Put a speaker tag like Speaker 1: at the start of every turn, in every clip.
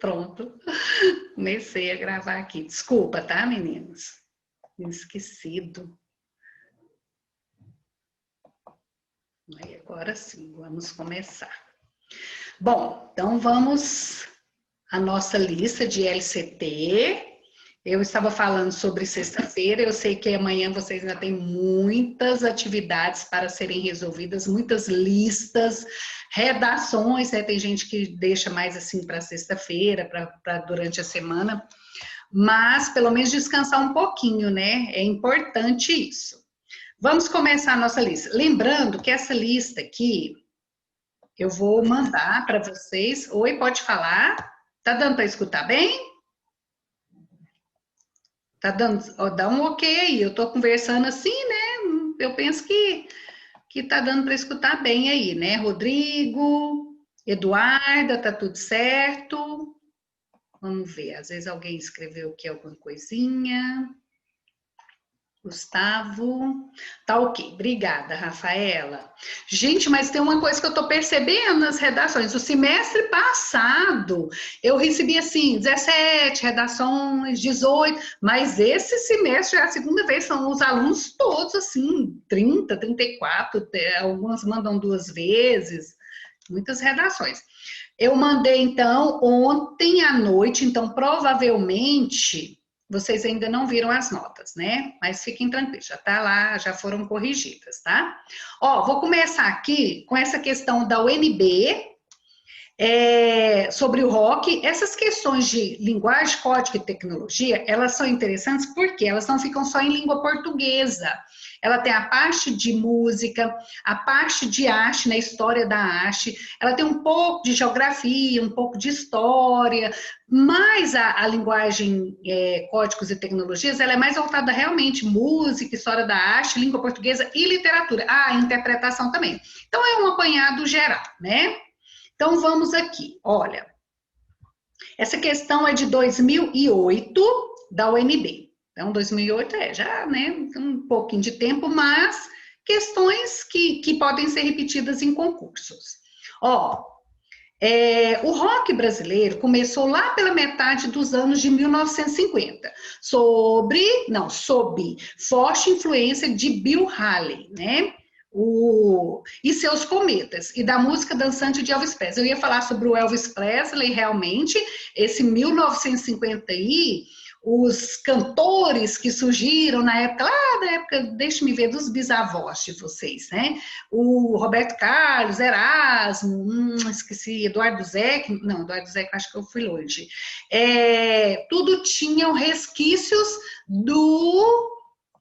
Speaker 1: Pronto, comecei a gravar aqui. Desculpa, tá, meninas? Esquecido. Aí, agora sim, vamos começar. Bom, então vamos à nossa lista de LCT. Eu estava falando sobre sexta-feira, eu sei que amanhã vocês ainda têm muitas atividades para serem resolvidas, muitas listas, redações, né? Tem gente que deixa mais assim para sexta-feira, para durante a semana, mas pelo menos descansar um pouquinho, né? É importante isso. Vamos começar a nossa lista. Lembrando que essa lista aqui, eu vou mandar para vocês. Oi, pode falar? Tá dando para escutar bem? Tá dando, ó, dá um ok aí, eu tô conversando assim, né? Eu penso que tá dando para escutar bem aí, né? Rodrigo, Eduarda, tá tudo certo? Vamos ver, às vezes alguém escreveu aqui alguma coisinha. Gustavo, tá ok, obrigada, Rafaela. Gente, mas tem uma coisa que eu tô percebendo nas redações. O semestre passado, eu recebi assim, 17 redações, 18, mas esse semestre é a segunda vez, são os alunos todos assim, 30, 34, algumas mandam 2 vezes, muitas redações. Eu mandei, então, ontem à noite, então, provavelmente, vocês ainda não viram as notas, né? Mas fiquem tranquilos, já tá lá, já foram corrigidas, tá? Ó, vou começar aqui com essa questão da UNB, sobre o rock. Essas questões de linguagem, código e tecnologia, elas são interessantes porque elas não ficam só em língua portuguesa. Ela tem a parte de música, a parte de arte, na história da arte, ela tem um pouco de geografia, um pouco de história, mas a linguagem, códigos e tecnologias, ela é mais voltada realmente música, história da arte, língua portuguesa e literatura. Ah, interpretação também. Então, é um apanhado geral, né? Então, vamos aqui, olha, essa questão é de 2008, da UNB. Então, 2008 já, né, um pouquinho de tempo, mas questões que podem ser repetidas em concursos. Ó, o rock brasileiro começou lá pela metade dos anos de 1950, sob forte influência de Bill Haley, né? E seus cometas, e da música dançante de Elvis Presley. Eu ia falar sobre o Elvis Presley, realmente, esse 1950 aí, os cantores que surgiram na época, lá da época, deixe-me ver, dos bisavós de vocês, né? O Roberto Carlos, Erasmo, esqueci, Eduardo Zeck, não, Eduardo Zeck acho que eu fui longe. Tudo tinham resquícios do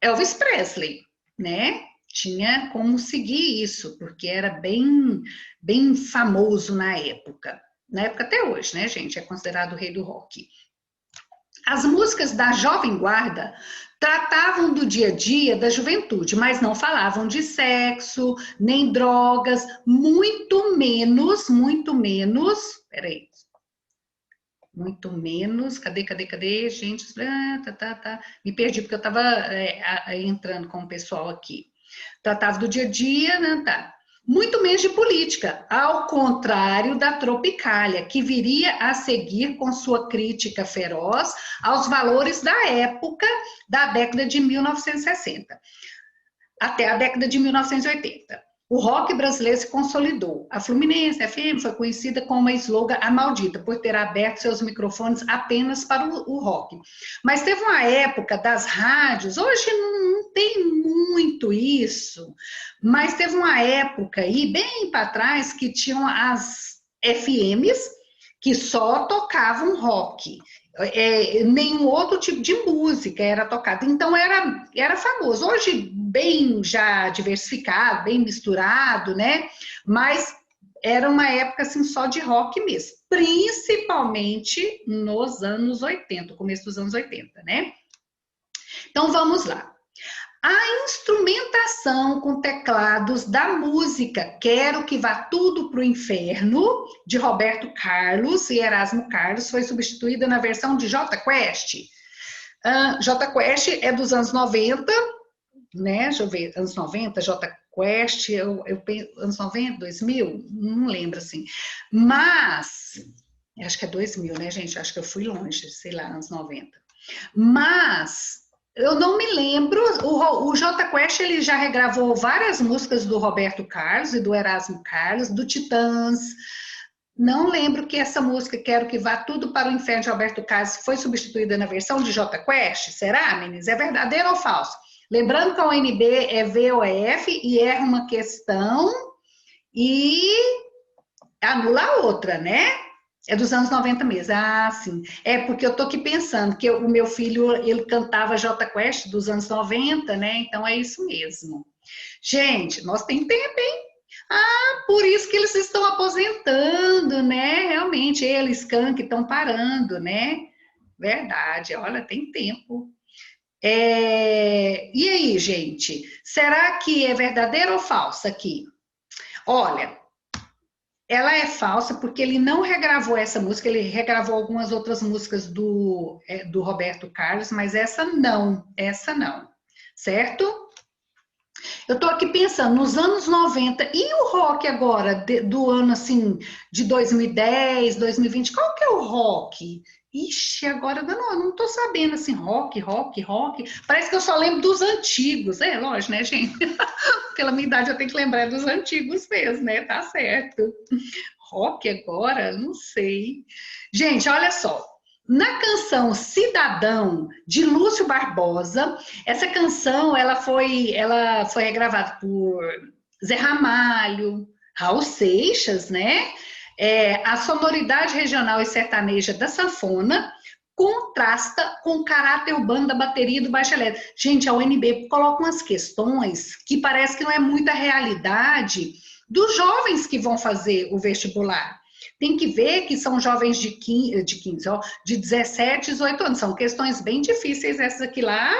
Speaker 1: Elvis Presley, né? Tinha como seguir isso, porque era bem, bem famoso na época até hoje, né, gente? É considerado o rei do rock. As músicas da Jovem Guarda tratavam do dia a dia da juventude, mas não falavam de sexo, nem drogas, muito menos, peraí, muito menos, cadê, gente? Me perdi porque eu estava entrando com o pessoal aqui. Tratava do dia a dia, né? Tá. Muito menos de política, ao contrário da Tropicália, que viria a seguir com sua crítica feroz aos valores da época da década de 1960, até a década de 1980. O rock brasileiro se consolidou. A Fluminense FM foi conhecida como a slogan A Maldita, por ter aberto seus microfones apenas para o rock. Mas teve uma época das rádios, hoje não tem muito isso, mas teve uma época aí, bem para trás, que tinham as FMs que só tocavam rock. Nenhum outro tipo de música era tocada, então era famoso. Hoje bem já diversificado, bem misturado, né? Mas era uma época assim só de rock mesmo, principalmente nos anos 80, começo dos anos 80, né? Então vamos lá. A instrumentação com teclados da música Quero que Vá Tudo pro Inferno, de Roberto Carlos e Erasmo Carlos, foi substituída na versão de Jota Quest. Jota Quest é dos anos 90, né? Deixa eu ver, anos 90, Jota Quest, anos 90, 2000, não lembro assim. Mas Acho que é 2000, né, gente? Acho que eu fui longe, sei lá, anos 90. Mas eu não me lembro. O Jota Quest ele já regravou várias músicas do Roberto Carlos e do Erasmo Carlos, do Titãs. Não lembro que essa música, Quero que Vá Tudo para o Inferno, de Roberto Carlos, foi substituída na versão de Jota Quest. Será, meninas? É verdadeiro ou falso? Lembrando que a ONB é VOF e erra uma questão e anula a outra, né? É dos anos 90 mesmo. Ah, sim. É porque eu tô aqui pensando que o meu filho, ele cantava Jota Quest dos anos 90, né? Então é isso mesmo. Gente, nós tem tempo, hein? Ah, por isso que eles estão aposentando, né? Realmente, eles, Skank, estão parando, né? Verdade, olha, tem tempo. E aí, gente? Será que é verdadeiro ou falso aqui? Olha, ela é falsa porque ele não regravou essa música, ele regravou algumas outras músicas do Roberto Carlos, mas essa não, certo? Eu tô aqui pensando, nos anos 90 e o rock agora, do ano assim, de 2010, 2020, qual que é o rock? Ixi, agora eu não tô sabendo assim, rock. Parece que eu só lembro dos antigos. É, lógico, né, gente? Pela minha idade eu tenho que lembrar dos antigos mesmo, né? Tá certo. Rock agora? Não sei. Gente, olha só. Na canção Cidadão, de Lúcio Barbosa, essa canção ela foi regravada por Zé Ramalho, Raul Seixas, né? A sonoridade regional e sertaneja da sanfona contrasta com o caráter urbano da bateria e do baixo elétrico. Gente, a UNB coloca umas questões que parece que não é muita realidade dos jovens que vão fazer o vestibular. Tem que ver que são jovens de 15 ó, de 17, 18 anos. São questões bem difíceis essas aqui lá,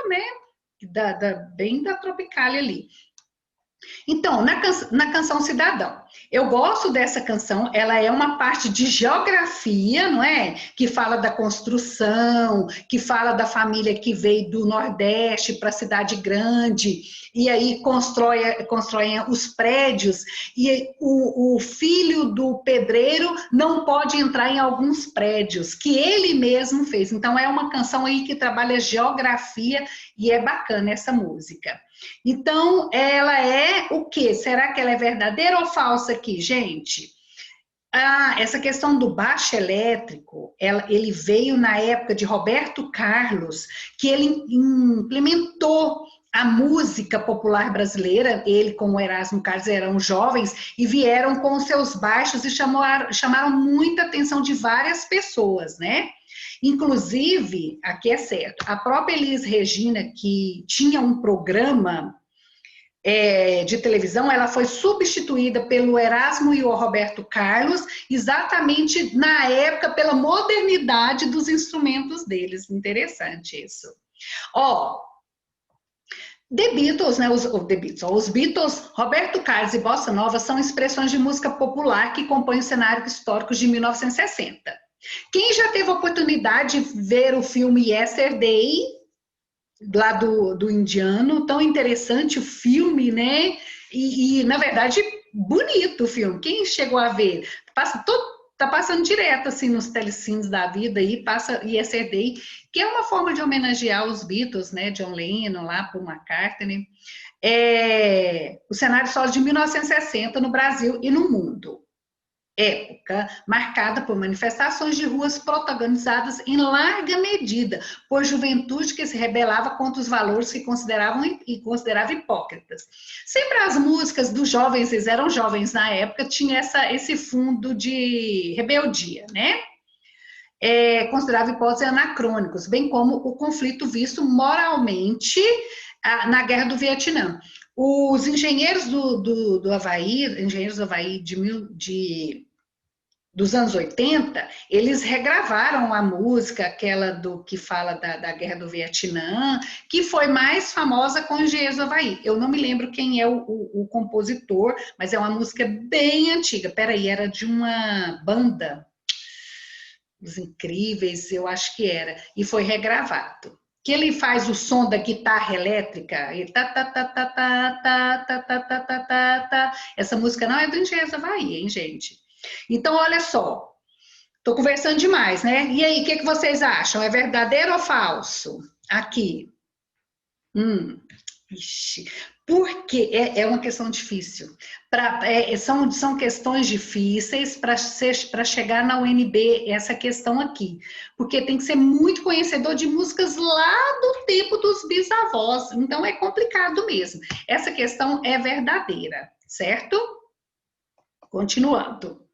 Speaker 1: né? Bem da Tropicália ali. Então, na canção Cidadão, eu gosto dessa canção, ela é uma parte de geografia, não é? Que fala da construção, que fala da família que veio do Nordeste para a cidade grande, e aí constroem os prédios, e o filho do pedreiro não pode entrar em alguns prédios, que ele mesmo fez. Então, é uma canção aí que trabalha geografia, e é bacana essa música. Então, ela é o quê? Será que ela é verdadeira ou falsa aqui, gente? Ah, essa questão do baixo elétrico, ele veio na época de Roberto Carlos, que ele implementou a música popular brasileira, ele com o Erasmo Carlos eram jovens e vieram com seus baixos e chamaram muita atenção de várias pessoas, né? Inclusive, aqui é certo, a própria Elis Regina, que tinha um programa de televisão, ela foi substituída pelo Erasmo e o Roberto Carlos, exatamente na época, pela modernidade dos instrumentos deles. Interessante isso. Ó, The Beatles, né? Os Beatles, Roberto Carlos e Bossa Nova são expressões de música popular que compõem o cenário histórico de 1960. Quem já teve a oportunidade de ver o filme Yesterday, lá do indiano, tão interessante o filme, né? Na verdade, bonito o filme. Quem chegou a ver? Tá passando direto, assim, nos telecines da vida, aí passa Yesterday, que é uma forma de homenagear os Beatles, né? John Lennon, lá, Paul McCartney. O cenário só de 1960 no Brasil e no mundo. Época marcada por manifestações de ruas protagonizadas em larga medida por juventude que se rebelava contra os valores que considerava hipócritas. Sempre as músicas dos jovens, eles eram jovens na época, tinha esse fundo de rebeldia, né? Considerava hipóteses anacrônicos, bem como o conflito visto moralmente na Guerra do Vietnã. Os engenheiros do Havaí, engenheiros do Havaí dos anos 80, eles regravaram a música, aquela do que fala da Guerra do Vietnã, que foi mais famosa com os Engenheiros do Havaí. Eu não me lembro quem é o compositor, mas é uma música bem antiga. Peraí, era de uma banda, Os Incríveis, eu acho que era, e foi regravado. Que ele faz o som da guitarra elétrica, e tá, tá, tá, tá, tá, tá, tá, tá, tá, tá, tá, tá. Essa música não é do Engenheiros do Havaí, hein, gente? Então, olha só, Tô conversando demais, né? E aí, o que que vocês acham? É verdadeiro ou falso? Aqui. Ixi, porque é uma questão difícil. São questões difíceis para chegar na UNB, essa questão aqui. Porque tem que ser muito conhecedor de músicas lá do tempo dos bisavós. Então é complicado mesmo. Essa questão é verdadeira, certo? Continuando.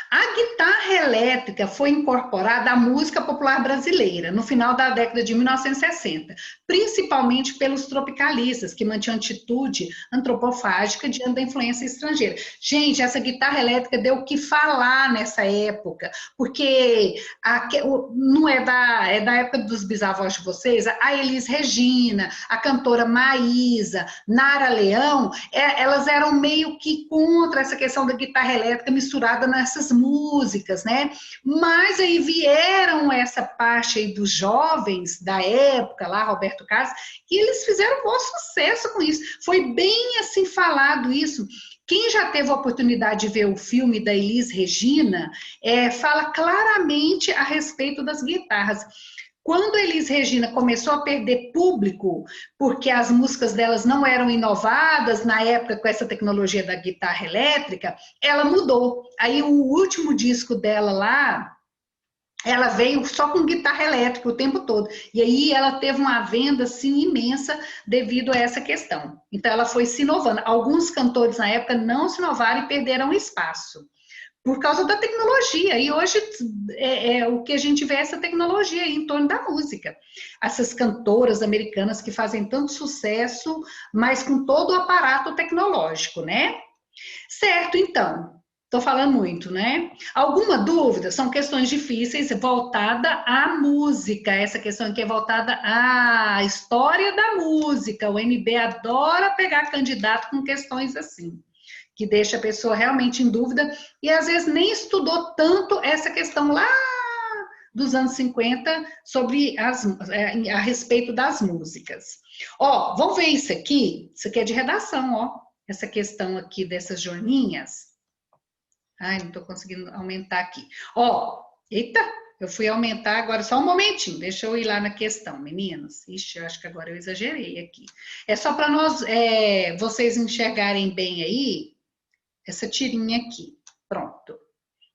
Speaker 1: A guitarra elétrica foi incorporada à música popular brasileira no final da década de 1960, principalmente pelos tropicalistas, que mantinham atitude antropofágica diante da influência estrangeira. Gente, essa guitarra elétrica deu o que falar nessa época, porque não é da época dos bisavós de vocês, a Elis Regina, a cantora Maísa, Nara Leão, elas eram meio que contra essa questão da guitarra elétrica misturada nessas músicas, né? Mas aí vieram essa parte aí dos jovens da época, lá, Roberto Carlos, e eles fizeram um bom sucesso com isso. Foi bem assim falado isso. Quem já teve a oportunidade de ver o filme da Elis Regina, fala claramente a respeito das guitarras. Quando a Elis Regina começou a perder público, porque as músicas delas não eram inovadas na época com essa tecnologia da guitarra elétrica, ela mudou. Aí o último disco dela lá, ela veio só com guitarra elétrica o tempo todo. E aí ela teve uma venda assim imensa devido a essa questão. Então ela foi se inovando. Alguns cantores na época não se inovaram e perderam espaço por causa da tecnologia. E hoje o que a gente vê é essa tecnologia aí em torno da música. Essas cantoras americanas que fazem tanto sucesso, mas com todo o aparato tecnológico, né? Certo, então. Estou falando muito, né? Alguma dúvida? São questões difíceis voltada à música. Essa questão aqui é voltada à história da música. O MB adora pegar candidato com questões assim, que deixa a pessoa realmente em dúvida e às vezes nem estudou tanto essa questão lá dos anos 50 sobre a respeito das músicas. Ó, vamos ver isso aqui é de redação, ó, essa questão aqui dessas joaninhas. Ai, não estou conseguindo aumentar aqui. Ó, eita, eu fui aumentar agora, só um momentinho, deixa eu ir lá na questão, meninos. Ixi, eu acho que agora eu exagerei aqui. É só para vocês enxergarem bem aí, essa tirinha aqui. Pronto.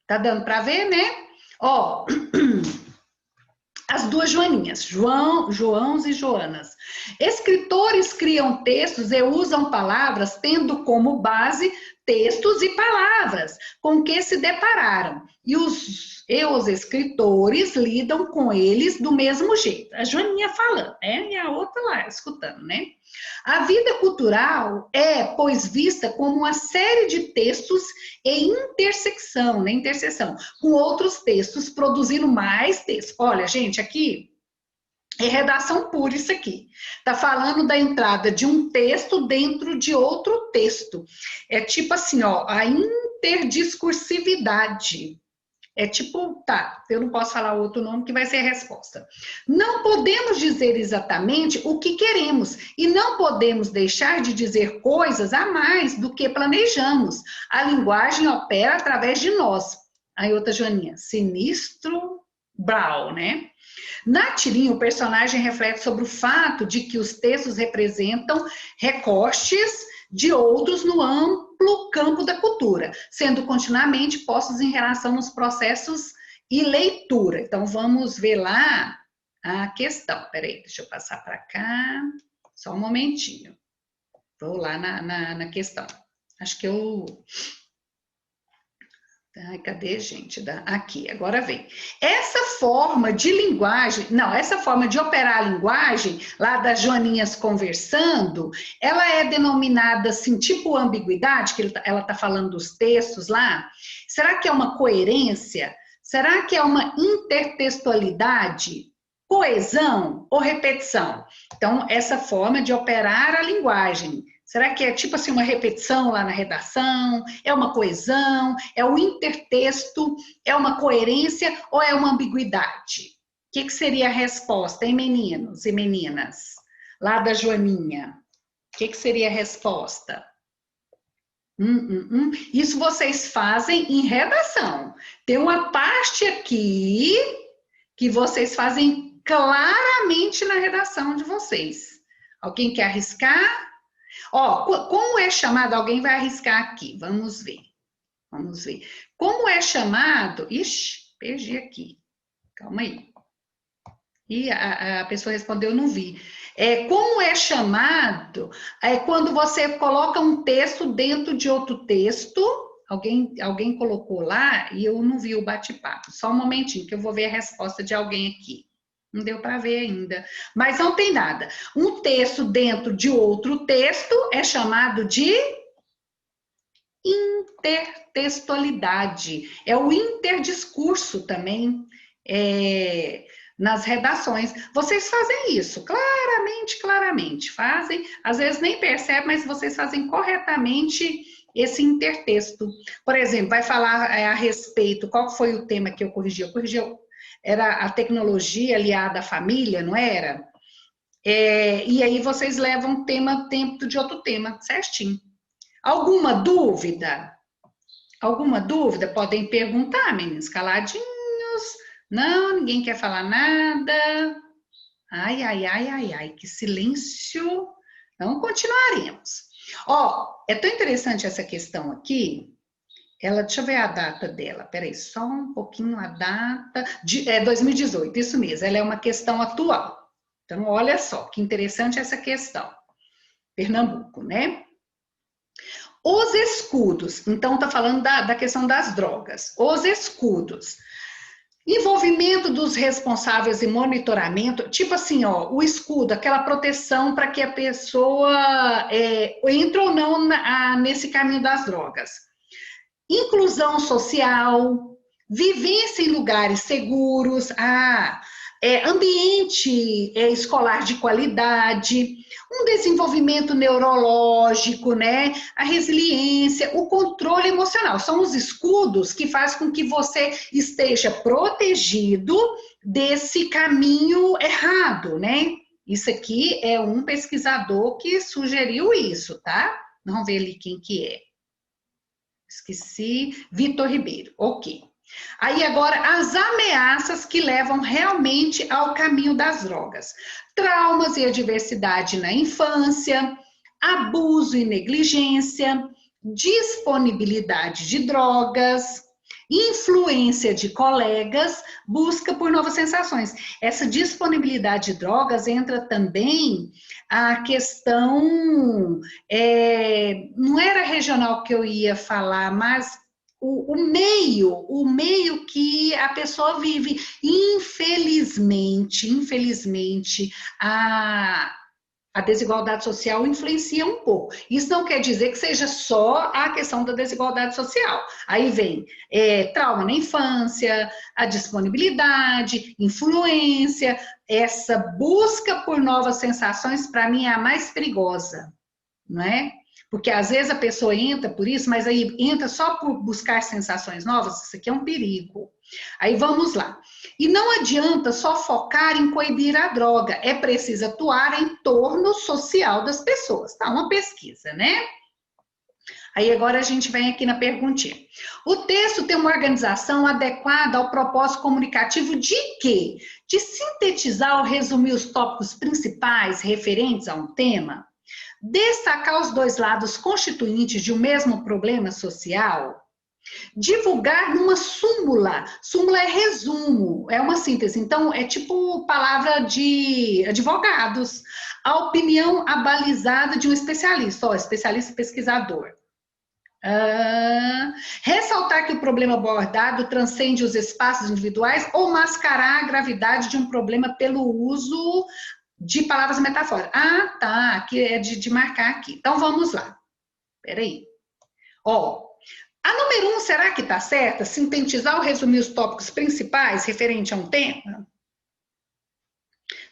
Speaker 1: Tá dando para ver, né? Ó, as duas Joaninhas, Joãos e Joanas. Escritores criam textos e usam palavras tendo como base textos e palavras com que se depararam. E os escritores lidam com eles do mesmo jeito. A Joaninha falando, né? E a outra lá escutando, né? A vida cultural pois, vista como uma série de textos e intersecção, né? Interseção com outros textos, produzindo mais textos. Olha, gente, aqui é redação pura isso aqui. Tá falando da entrada de um texto dentro de outro texto. É tipo assim, ó, a interdiscursividade. É tipo, tá, eu não posso falar outro nome que vai ser a resposta. Não podemos dizer exatamente o que queremos e não podemos deixar de dizer coisas a mais do que planejamos. A linguagem opera através de nós. Aí outra Joaninha, sinistro Brau, né? Na tirinha, o personagem reflete sobre o fato de que os textos representam recortes de outros no amplo campo da cultura, sendo continuamente postos em relação nos processos e leitura. Então, vamos ver lá a questão. Peraí, deixa eu passar para cá. Só um momentinho. Vou lá na questão. Acho que eu... Ai, cadê, gente? Aqui, agora vem. Essa forma de linguagem, não, essa forma de operar a linguagem, lá das Joaninhas conversando, ela é denominada assim, tipo ambiguidade, que ela está falando dos textos lá. Será que é uma coerência? Será que é uma intertextualidade? Coesão ou repetição? Então, essa forma de operar a linguagem. Será que é tipo assim uma repetição lá na redação? É uma coesão? É um intertexto? É uma coerência ou é uma ambiguidade? O que seria a resposta, hein, meninos e meninas? Lá da Joaninha. O que seria a resposta? Isso vocês fazem em redação. Tem uma parte aqui que vocês fazem claramente na redação de vocês. Alguém quer arriscar? Ó, como é chamado? Alguém vai arriscar aqui. Vamos ver. Vamos ver. Como é chamado? Ixi, perdi aqui. Calma aí. E a pessoa respondeu, não vi. Como é chamado? É quando você coloca um texto dentro de outro texto. Alguém colocou lá e eu não vi o bate-papo. Só um momentinho que eu vou ver a resposta de alguém aqui. Não deu para ver ainda. Mas não tem nada. Um texto dentro de outro texto é chamado de intertextualidade. É o interdiscurso também. Nas redações. Vocês fazem isso, claramente fazem, às vezes nem percebem, mas vocês fazem corretamente esse intertexto. Por exemplo, vai falar a respeito, qual foi o tema que eu corrigi? Era a tecnologia aliada à família, não era? E aí vocês levam tempo de outro tema, certinho. Alguma dúvida? Alguma dúvida? Podem perguntar, meninos, caladinhos. Não, ninguém quer falar nada. Ai, que silêncio. Então, continuaremos. Ó, é tão interessante essa questão aqui. Deixa eu ver a data dela. Peraí, só um pouquinho a data. 2018, isso mesmo. Ela é uma questão atual. Então, olha só, que interessante essa questão. Pernambuco, né? Os escudos. Então, tá falando da questão das drogas. Os escudos. Envolvimento dos responsáveis e monitoramento, tipo assim, ó, o escudo, aquela proteção para que a pessoa entre ou não nesse caminho das drogas. Inclusão social, vivência em lugares seguros, ambiente escolar de qualidade, um desenvolvimento neurológico, né? A resiliência, o controle emocional. São os escudos que fazem com que você esteja protegido desse caminho errado, né? Isso aqui é um pesquisador que sugeriu isso, tá? Vamos ver ali quem que é. Esqueci. Vitor Ribeiro. Ok. Aí agora, as ameaças que levam realmente ao caminho das drogas. Traumas e adversidade na infância, abuso e negligência, disponibilidade de drogas, influência de colegas, busca por novas sensações. Essa disponibilidade de drogas entra também a questão, não era regional que eu ia falar, mas o meio que a pessoa vive. Infelizmente, a desigualdade social influencia um pouco. Isso não quer dizer que seja só a questão da desigualdade social. Aí vem trauma na infância, a disponibilidade, influência, essa busca por novas sensações, para mim, é a mais perigosa, não é? Porque às vezes a pessoa entra por isso, mas aí entra só por buscar sensações novas, isso aqui é um perigo. Aí vamos lá. E não adianta só focar em coibir a droga, é preciso atuar em torno social das pessoas, tá? Uma pesquisa, né? Aí agora a gente vem aqui na perguntinha. O texto tem uma organização adequada ao propósito comunicativo de quê? De sintetizar ou resumir os tópicos principais referentes a um tema? Destacar os dois lados constituintes de um mesmo problema social? Divulgar numa súmula. Súmula é resumo, é uma síntese. Então, é tipo palavra de advogados. A opinião abalizada de um especialista, especialista pesquisador. Ressaltar que o problema abordado transcende os espaços individuais ou mascarar a gravidade de um problema pelo uso de palavras metafóricas. Tá, aqui é de marcar aqui. Então, vamos lá. Peraí. A número 1, será que está certa? Sintetizar ou resumir os tópicos principais referente a um tema?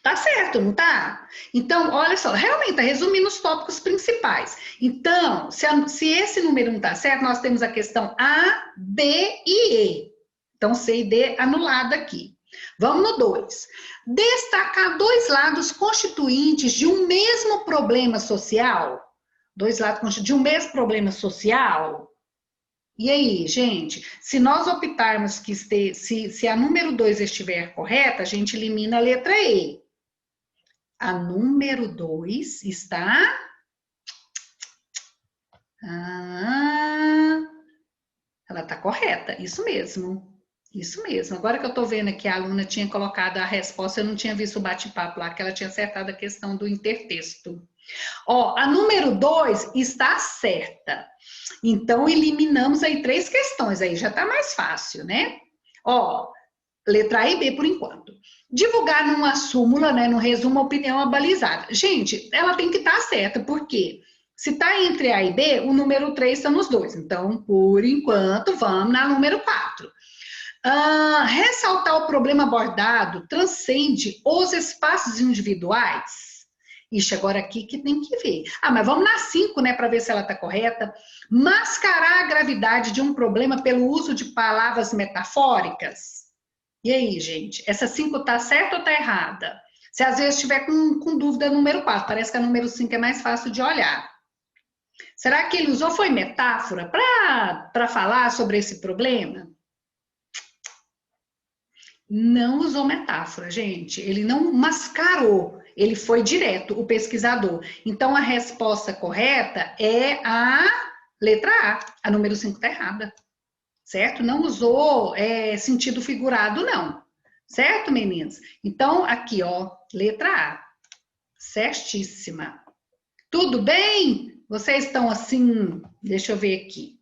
Speaker 1: Tá certo, não tá? Então, olha só, realmente está resumindo os tópicos principais. Então, se esse número 1 está certo, nós temos a questão A, B e E. Então, C e D anulado aqui. Vamos no 2. Destacar dois lados constituintes de um mesmo problema social. Dois lados de um mesmo problema social. E aí, gente, se nós optarmos que se a número 2 estiver correta, a gente elimina a letra E. A número 2 está... ela está correta, isso mesmo. Isso mesmo. Agora que eu estou vendo que a aluna tinha colocado a resposta, eu não tinha visto o bate-papo lá, que ela tinha acertado a questão do intertexto. Ó, a número 2 está certa. Então, eliminamos aí 3 questões, aí já está mais fácil, né? Ó, letra A e B por enquanto. Divulgar numa súmula, né, no resumo, a opinião abalizada. Gente, ela tem que estar certa, por quê? Se está entre A e B, o número 3 está nos dois. Então, por enquanto, vamos na número 4. Ressaltar o problema abordado transcende os espaços individuais. Ixi, agora aqui que tem que ver. Mas vamos na 5, né, para ver se ela está correta. Mascarar a gravidade de um problema pelo uso de palavras metafóricas. E aí, gente, essa 5 está certa ou está errada? Se às vezes estiver com dúvida, número 4. Parece que a número 5 é mais fácil de olhar. Será que ele usou, foi metáfora para falar sobre esse problema? Não usou metáfora, gente. Ele não mascarou, ele foi direto, o pesquisador. Então, a resposta correta é a letra A. A número 5 está errada, certo? Não usou sentido figurado, não. Certo, meninas? Então, aqui, ó, letra A. Certíssima. Tudo bem? Vocês estão assim, deixa eu ver aqui.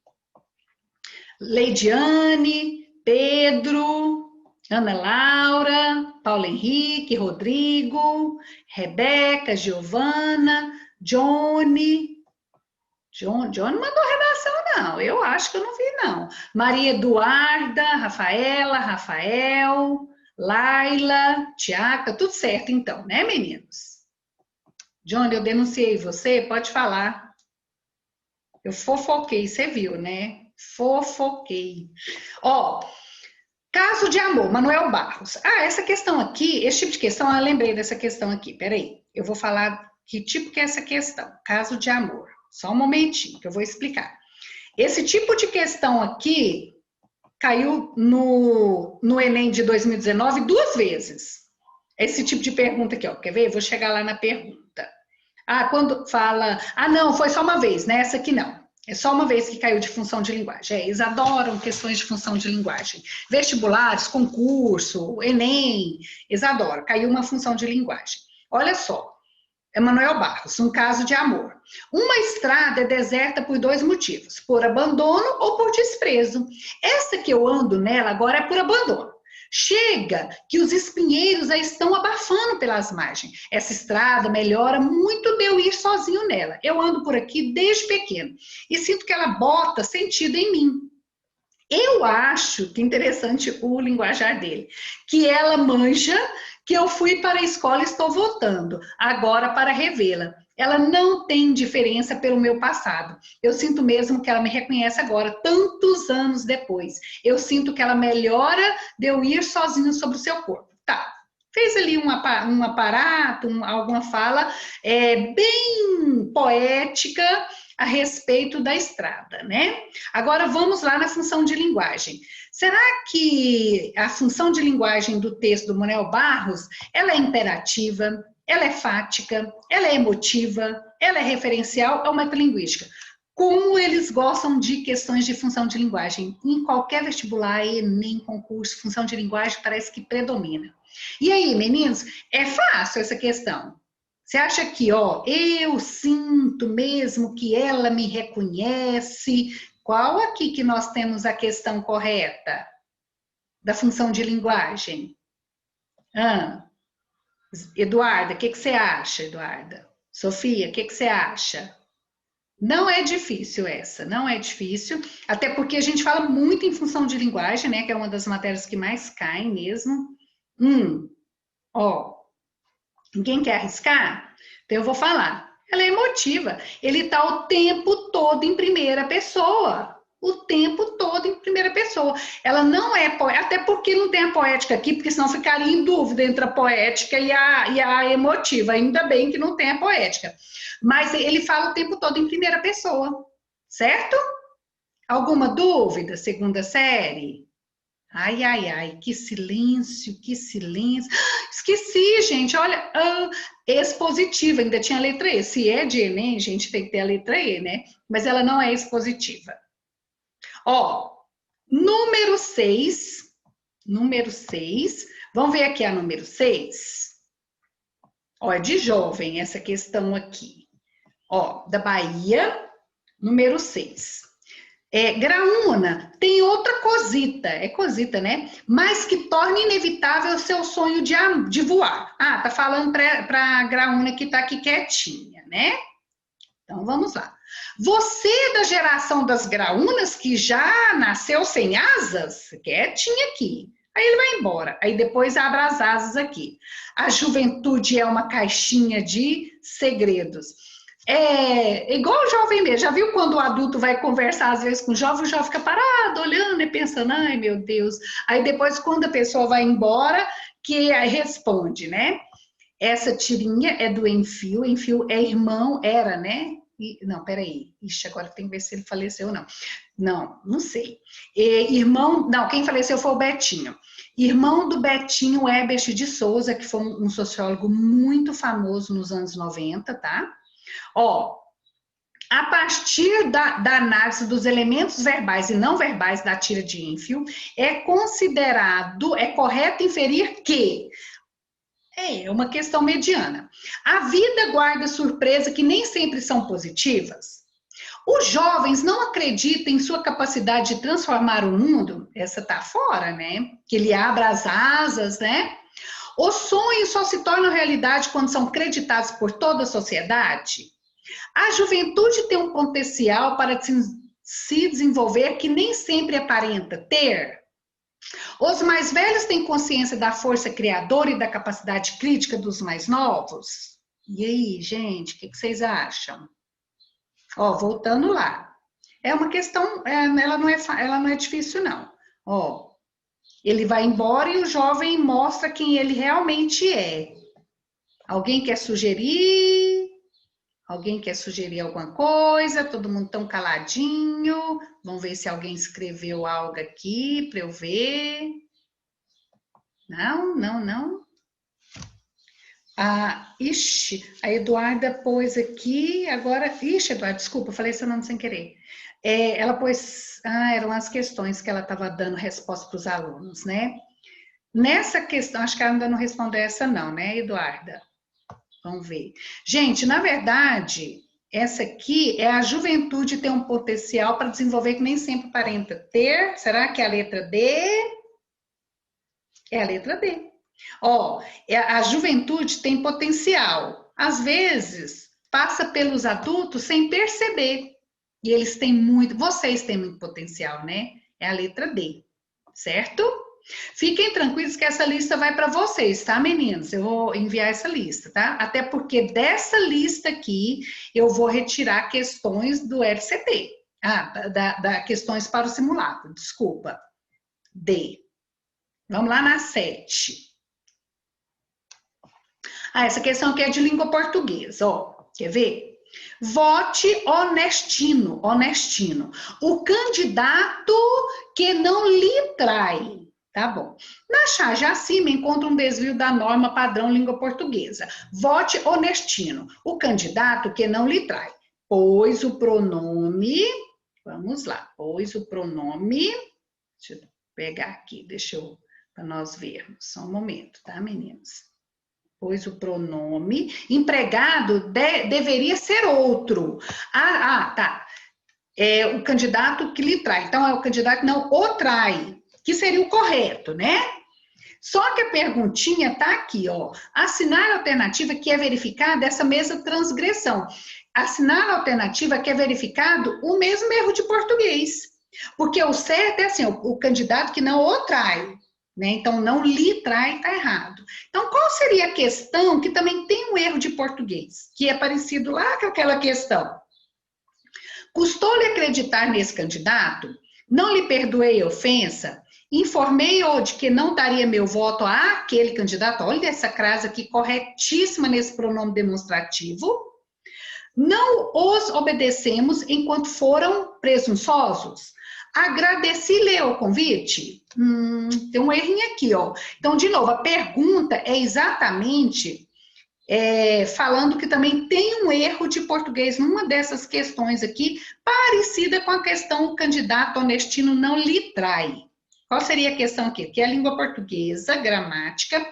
Speaker 1: Leidiane, Pedro... Ana Laura, Paulo Henrique, Rodrigo, Rebeca, Giovana, Johnny. Johnny não mandou redação, não. Eu acho que eu não vi, não. Maria Eduarda, Rafael, Laila, Tiago, tudo certo então, né, meninos? Johnny, eu denunciei você, pode falar. Eu fofoquei, você viu, né? Fofoquei. Ó... Caso de amor, Manuel Barros. Essa questão aqui, esse tipo de questão, eu lembrei dessa questão aqui. Peraí, eu vou falar que tipo que é essa questão. Caso de amor. Só um momentinho que eu vou explicar. Esse tipo de questão aqui caiu no Enem de 2019 2 vezes. Esse tipo de pergunta aqui, ó. Quer ver? Eu vou chegar lá na pergunta. Quando fala... não, foi só uma vez, né? Essa aqui não. É só uma vez que caiu de função de linguagem. Eles adoram questões de função de linguagem. Vestibulares, concurso, Enem, eles adoram. Caiu uma função de linguagem. Olha só, Emanuel Barros, um caso de amor. Uma estrada é deserta por 2 motivos, por abandono ou por desprezo. Essa que eu ando nela agora é por abandono. Chega que os espinheiros a estão abafando pelas margens. Essa estrada melhora muito de eu ir sozinho nela. Eu ando por aqui desde pequeno e sinto que ela bota sentido em mim. Eu acho que interessante o linguajar dele, que ela manja que eu fui para a escola e estou voltando, agora para revê-la. Ela não tem diferença pelo meu passado. Eu sinto mesmo que ela me reconhece agora, tantos anos depois. Eu sinto que ela melhora de eu ir sozinho sobre o seu corpo. Tá, fez ali um aparato, alguma fala bem poética a respeito da estrada, né? Agora vamos lá na função de linguagem. Será que a função de linguagem do texto do Manuel Barros, ela é imperativa? Ela é fática, ela é emotiva, ela é referencial ou metalinguística? Como eles gostam de questões de função de linguagem? Em qualquer vestibular, Enem, concurso, função de linguagem parece que predomina. E aí, meninos, é fácil essa questão? Você acha que, eu sinto mesmo que ela me reconhece? Qual aqui que nós temos a questão correta da função de linguagem? Eduarda, o que você acha, Eduarda? Sofia, o que você acha? Não é difícil essa, não é difícil, até porque a gente fala muito em função de linguagem, né, que é uma das matérias que mais caem mesmo. Ninguém quer arriscar? Então eu vou falar. Ela é emotiva, ele está o tempo todo em primeira pessoa. o tempo todo em primeira pessoa. Ela não é poética, até porque não tem a poética aqui, porque senão ficaria em dúvida entre a poética e a emotiva. Ainda bem que não tem a poética. Mas ele fala o tempo todo em primeira pessoa, certo? Alguma dúvida, segunda série? Ai, ai, ai, que silêncio, que silêncio. Esqueci, gente, olha, expositiva, ainda tinha a letra E. Se é de Enem, gente, tem que ter a letra E, né? Mas ela não é expositiva. Ó, número 6, vamos ver aqui a número 6. Ó, é de jovem essa questão aqui. Ó, da Bahia, número 6. Graúna tem outra cosita, é cosita, né? Mas que torna inevitável o seu sonho de voar. Ah, tá falando pra Graúna que tá aqui quietinha, né? Então vamos lá. Você é da geração das graúnas que já nasceu sem asas? Quietinha aqui. Aí ele vai embora. Aí depois abre as asas aqui. A juventude é uma caixinha de segredos. É igual o jovem mesmo. Já viu quando o adulto vai conversar às vezes com o jovem fica parado, olhando e pensando, ai meu Deus. Aí depois, quando a pessoa vai embora, que responde, né? Essa tirinha é do Enfio. Enfio é irmão, era, né? Não, peraí. Ixi, agora tem que ver se ele faleceu ou não. Não sei. Irmão, não, quem faleceu foi o Betinho. Irmão do Betinho Ebert de Souza, que foi um sociólogo muito famoso nos anos 90, tá? Ó, a partir da análise dos elementos verbais e não verbais da tira de Enfio, é correto inferir que é uma questão mediana. A vida guarda surpresa que nem sempre são positivas. Os jovens não acreditam em sua capacidade de transformar o mundo. Essa tá fora, né? Que ele abra as asas, né? Os sonhos só se tornam realidade quando são creditados por toda a sociedade. A juventude tem um potencial para se desenvolver que nem sempre aparenta ter. Os mais velhos têm consciência da força criadora e da capacidade crítica dos mais novos? E aí, gente, o que vocês acham? Ó, voltando lá. É uma questão, ela não é difícil, não. Ó, ele vai embora e o jovem mostra quem ele realmente é. Alguém quer sugerir? Alguém quer sugerir alguma coisa? Todo mundo tão caladinho. Vamos ver se alguém escreveu algo aqui para eu ver. Não. A Eduarda pôs aqui, agora... Ixi, Eduarda, desculpa, falei seu nome sem querer. Ela pôs... eram as questões que ela estava dando resposta para os alunos, né? Nessa questão, acho que ela ainda não respondeu essa não, né, Eduarda? Vamos ver. Gente, na verdade, essa aqui é a juventude ter um potencial para desenvolver que nem sempre aparenta ter. Será que é a letra D? É a letra D. Ó, a juventude tem potencial. Às vezes, passa pelos adultos sem perceber. E eles têm muito, vocês têm muito potencial, né? É a letra D, certo? Fiquem tranquilos que essa lista vai para vocês, tá, meninos? Eu vou enviar essa lista, tá? Até porque dessa lista aqui, eu vou retirar questões do LCT. Questões para o simulado, desculpa. D. Vamos lá na 7. Essa questão aqui é de língua portuguesa, ó. Quer ver? Vote honestino. O candidato que não lhe trai. Tá bom. Na charge acima, encontra um desvio da norma padrão língua portuguesa. Vote honestino. O candidato que não lhe trai. Pois o pronome... Vamos lá. Pois o pronome... Deixa eu pegar aqui, para nós vermos. Só um momento, tá, meninos? Pois o pronome empregado deveria ser outro. Tá. É o candidato que lhe trai. Então, é o candidato que não o trai, que seria o correto, né? Só que a perguntinha tá aqui, ó. Assinar a alternativa que é verificada essa mesma transgressão. Assinar a alternativa que é verificado o mesmo erro de português. Porque o certo é assim, o candidato que não o trai. Né? Então, não lhe trai, está errado. Então, qual seria a questão que também tem um erro de português? Que é parecido lá com aquela questão. Custou-lhe acreditar nesse candidato? Não lhe perdoei a ofensa? Informei-o de que não daria meu voto àquele candidato? Olha essa frase aqui, corretíssima nesse pronome demonstrativo. Não os obedecemos enquanto foram presunçosos? Agradeci-lhe o convite? Tem um errinho aqui, ó. Então, de novo, a pergunta é exatamente falando que também tem um erro de português numa dessas questões aqui, parecida com a questão o candidato honestino não lhe trai. Qual seria a questão aqui? Que é a língua portuguesa, gramática.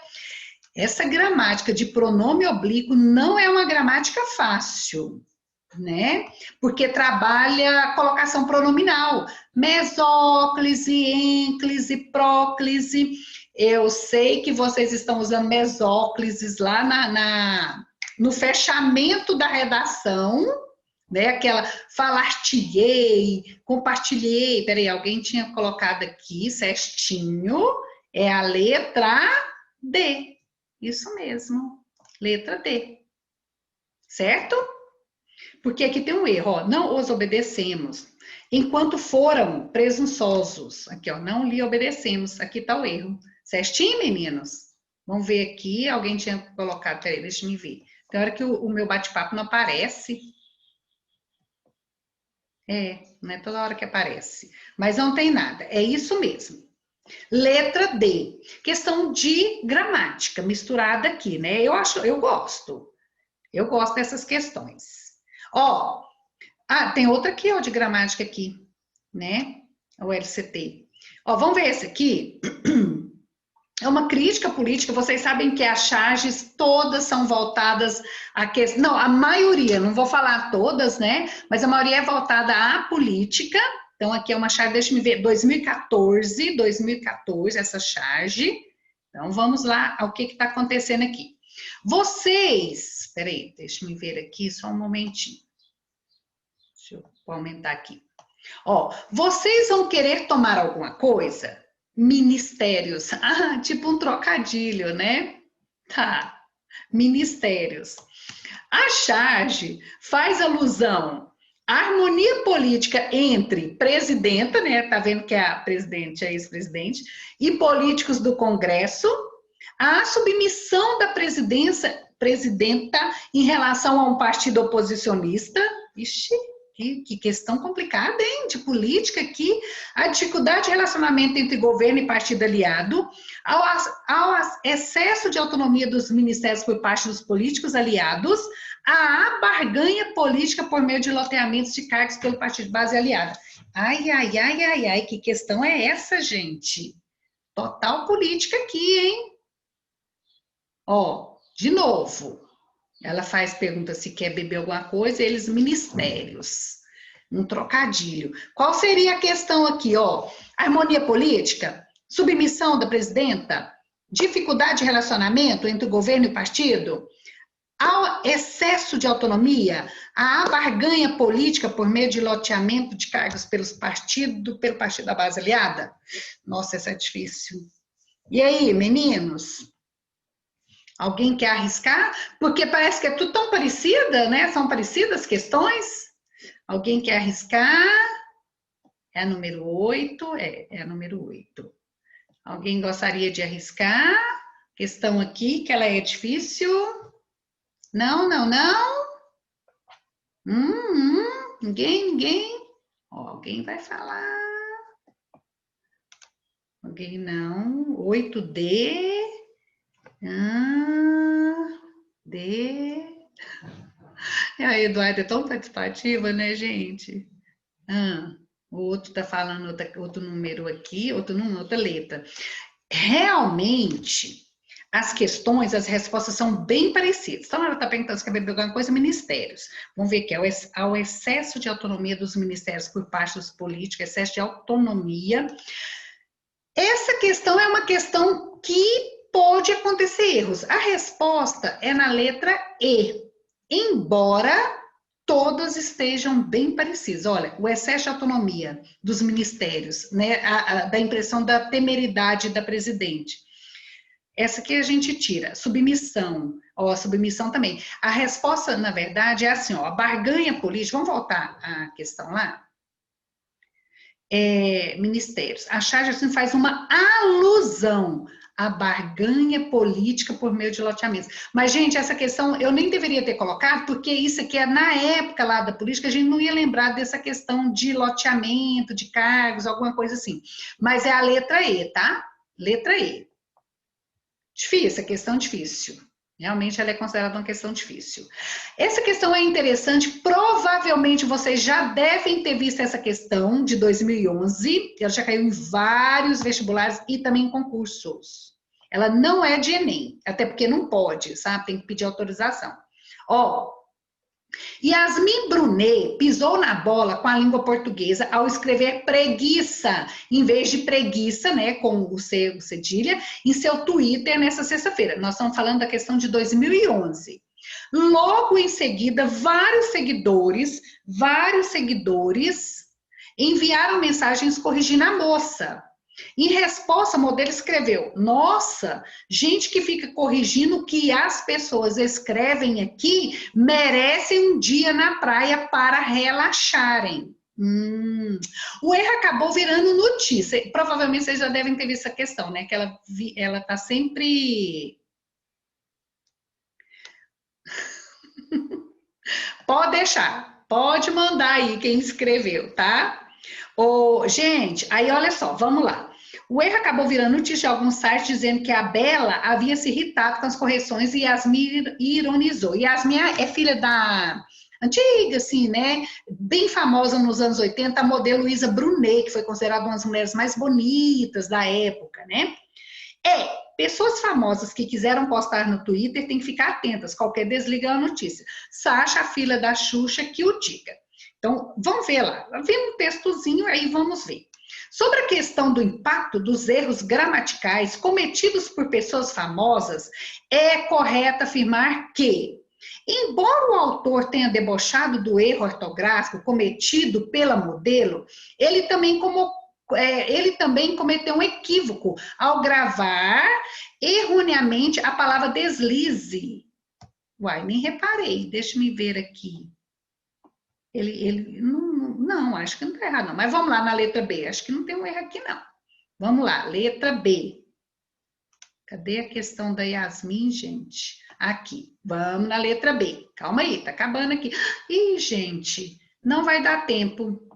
Speaker 1: Essa gramática de pronome oblíquo não é uma gramática fácil, né? Porque trabalha a colocação pronominal. Mesóclise, ênclise, próclise. Eu sei que vocês estão usando mesóclises lá no fechamento da redação, né? Aquela falar-te-ei, compartilhei. Peraí, alguém tinha colocado aqui, certinho. É a letra D. Isso mesmo, letra D. Certo? Porque aqui tem um erro, ó. Não os obedecemos. Enquanto foram presunçosos. Aqui, ó, não lhe obedecemos. Aqui tá o erro. Certinho, meninos? Vamos ver aqui. Alguém tinha colocado. Peraí, deixa eu ver. Tem hora que o meu bate-papo não aparece. Não é toda hora que aparece. Mas não tem nada. É isso mesmo. Letra D. Questão de gramática misturada aqui, né? Eu gosto. Eu gosto dessas questões. Ó, tem outra aqui, ó, de gramática aqui, né? O LCT. Ó, vamos ver esse aqui. É uma crítica política. Vocês sabem que as charges todas são voltadas a questão... Não, a maioria, não vou falar todas, né? Mas a maioria é voltada à política. Então, aqui é uma charge, deixa eu ver, 2014, essa charge. Então, vamos lá ao que está acontecendo aqui. Vocês... Peraí, deixa eu ver aqui só um momentinho. Deixa eu aumentar aqui. Ó, vocês vão querer tomar alguma coisa? Ministérios. Tipo um trocadilho, né? Tá. Ministérios. A charge faz alusão à harmonia política entre presidenta, né? Tá vendo que é a presidente, a ex-presidente, e políticos do Congresso, a submissão da presidenta em relação a um partido oposicionista. Ixi, que questão complicada, hein? De política aqui. A dificuldade de relacionamento entre governo e partido aliado, ao excesso de autonomia dos ministérios por parte dos políticos aliados, a barganha política por meio de loteamentos de cargos pelo partido base aliada. Ai, que questão é essa, gente? Total política aqui, hein? Ó, de novo. Ela faz pergunta se quer beber alguma coisa, eles ministérios. Um trocadilho. Qual seria a questão aqui, ó? Harmonia política? Submissão da presidenta? Dificuldade de relacionamento entre o governo e o partido? Ao excesso de autonomia? A barganha política por meio de loteamento de cargos pelo partido da base aliada? Nossa, essa é difícil. E aí, meninos? Alguém quer arriscar? Porque parece que é tudo tão parecida, né? São parecidas as questões. Alguém quer arriscar? É a número 8? É a número 8. Alguém gostaria de arriscar? Questão aqui, que ela é difícil. Não. Ninguém. Ó, alguém vai falar. Alguém não. 8D. D. A Eduarda é tão participativa, né, gente? O outro tá falando outro número aqui, outra letra. Realmente, as questões, as respostas são bem parecidas. Então, ela está perguntando se quer beber alguma coisa, ministérios. Vamos ver aqui, ao excesso de autonomia dos ministérios por parte dos políticos, excesso de autonomia. Essa questão é uma questão que pode acontecer erros. A resposta é na letra E, embora todas estejam bem parecidas. Olha, o excesso de autonomia dos ministérios, né, da impressão da temeridade da presidente. Essa que a gente tira. Submissão. Ó, a submissão também. A resposta, na verdade, é assim, ó, a barganha política, vamos voltar à questão lá? Ministérios. A charge assim, faz uma alusão à barganha política por meio de loteamentos. Mas, gente, essa questão eu nem deveria ter colocado, porque isso aqui é na época lá da política, a gente não ia lembrar dessa questão de loteamento, de cargos, alguma coisa assim. Mas é a letra E, tá? Letra E. Difícil, a questão difícil. Realmente ela é considerada uma questão difícil. Essa questão é interessante, provavelmente vocês já devem ter visto essa questão de 2011, ela já caiu em vários vestibulares e também em concursos. Ela não é de Enem, até porque não pode, sabe? Tem que pedir autorização. Ó, Yasmin Brunet pisou na bola com a língua portuguesa ao escrever preguiça, em vez de preguiça, né, com o cedilha, em seu Twitter nessa sexta-feira. Nós estamos falando da questão de 2011. Logo em seguida, vários seguidores enviaram mensagens corrigindo a moça. Em resposta, a modelo escreveu: nossa, gente que fica corrigindo o que as pessoas escrevem aqui merecem um dia na praia para relaxarem. O erro acabou virando notícia. Provavelmente vocês já devem ter visto essa questão, né? Que ela tá sempre... Pode deixar, pode mandar aí quem escreveu, tá? Gente, aí olha só, vamos lá. O erro acabou virando notícia de alguns sites dizendo que a Bela havia se irritado com as correções e Yasmin ironizou. Yasmin é filha da antiga, assim, né? Bem famosa nos anos 80, a modelo Luísa Brunet, que foi considerada uma das mulheres mais bonitas da época, né? Pessoas famosas que quiseram postar no Twitter têm que ficar atentas, qualquer desliga a notícia. Sasha, a filha da Xuxa, que o diga. Então, vamos ver lá. Vem um textozinho, aí vamos ver. Sobre a questão do impacto dos erros gramaticais cometidos por pessoas famosas, é correto afirmar que, embora o autor tenha debochado do erro ortográfico cometido pela modelo, ele também cometeu um equívoco ao gravar erroneamente a palavra deslize. Uai, nem reparei, deixa-me ver aqui. Ele não, acho que não está errado, não. Mas vamos lá na letra B. Acho que não tem um erro aqui, não. Vamos lá, letra B. Cadê a questão da Yasmin, gente? Aqui. Vamos na letra B. Calma aí, tá acabando aqui. Ih, gente, não vai dar tempo.